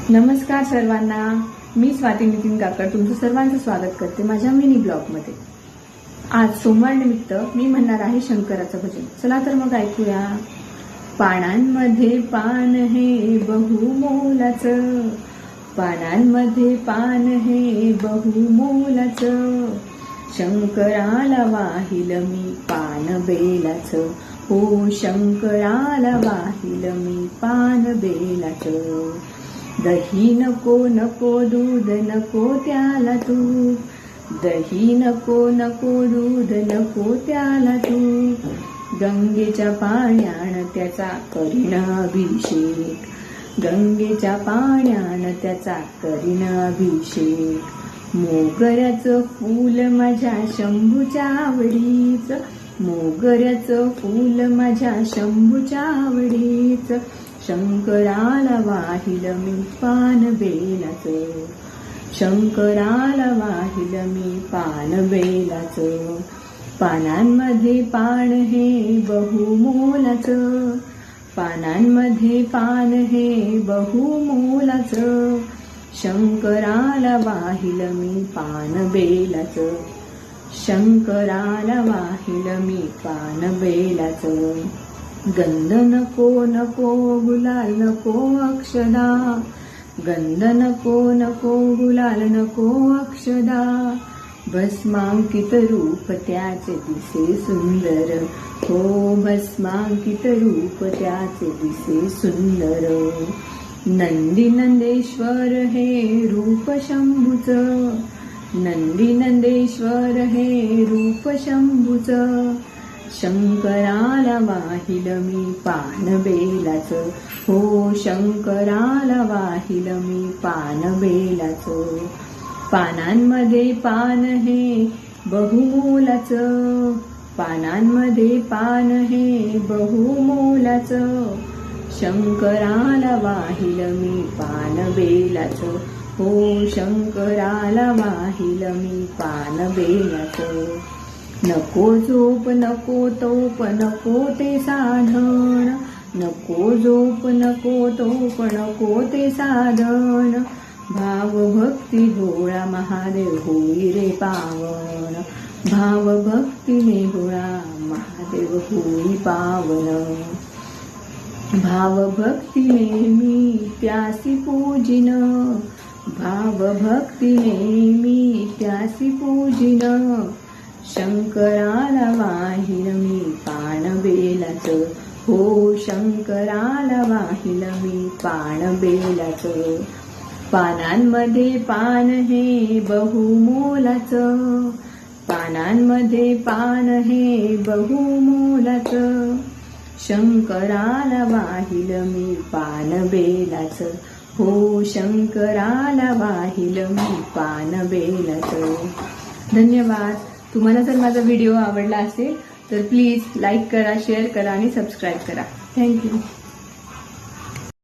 नमस्कार सर्वांना, मी स्वाती नितीन काकड तुमचं सर्वांचं स्वागत करते माझ्या मिनी ब्लॉगमध्ये। आज सोमवार निमित्त मी म्हणणार आहे शंकराचं भजन। चला तर मग ऐकूया। पानांमध्ये पान हे बहुमोलाचं, पानांमध्ये पान हे बहुमोलाचं, शंकराला वाहिल मी पान बेलाचं, हो शंकराला वाहिल मी पान बेलाचं। दही नको नको दूध नको त्याला तूप, दही नको नको दूध नको त्याला तूप, गंगेच्या पाण्यानं त्याचा करीन अभिषेक, गंगेच्या पाण्यानं त्याचा करीन अभिषेक। मोगऱ्याचं फूल माझ्या शंभूच्या आवडीचं, मोगऱ्याचं फूल माझ्या शंभूच्या आवडीचं, शंकराला वाहिल मी पान बेलाचं, शंकराला वाहिल मी पान बेलाचं। पानांमध्ये पान हे बहुमोलाचं, पानांमध्ये पान हे बहुमोलाचं, शंकराला वाहिल मी पान बेलाचं, शंकराला वाहिल मी पान बेलाचं। गंध नको नको गुलाल नको अक्षदा, गंध नको नको गुलाल नको अक्षदा, भस्मांकित रूप त्याचे दिसे सुंदर, हो भस्मांकित रूप त्याचे दिसे सुंदर। नंदी नंदेश्वर हे रूप शंभूचं, नंदी नंदेश्वर हे रूप शंभूचं, शंकराला वाहिल मी पान बेलाचं, हो शंकराला वाहिल मी पान बेलाचं। पानांमध्ये पान हे बहुमोलाचं, पानांमध्ये पान हे बहुमोलाचं, शंकराला वाहिल मी पान बेलाचं, हो शंकराला वाहिल मी पान बेलाचं। नको झोप नको तोप नको ते साधन, नको झोप नको तोप नको ते साधन, भाव भक्ती भोळा महादेव होई रे पावन, भाव भक्तीने भोळा महादेव होई पावन। भाव भक्तीने मी त्यासी पूजिन, भाव भक्तीने मी त्यासी पूजिन, शंकराला वाहिल मी पान बेलाचं, हो शंकराला वाहिल मी पान बेलाचं। पानांमध्ये पान हे बहुमोलाचं, पानांमध्ये पान हे बहुमोलाचं, शंकराला वाहिल मी पान बेलाचं, हो शंकराला वाहिल मी पान बेलाचं। धन्यवाद। तुम्हाला जर माझा व्हिडिओ आवडला असेल तर प्लीज लाईक करा, शेअर करा आणि सबस्क्राईब करा। थँक्यू।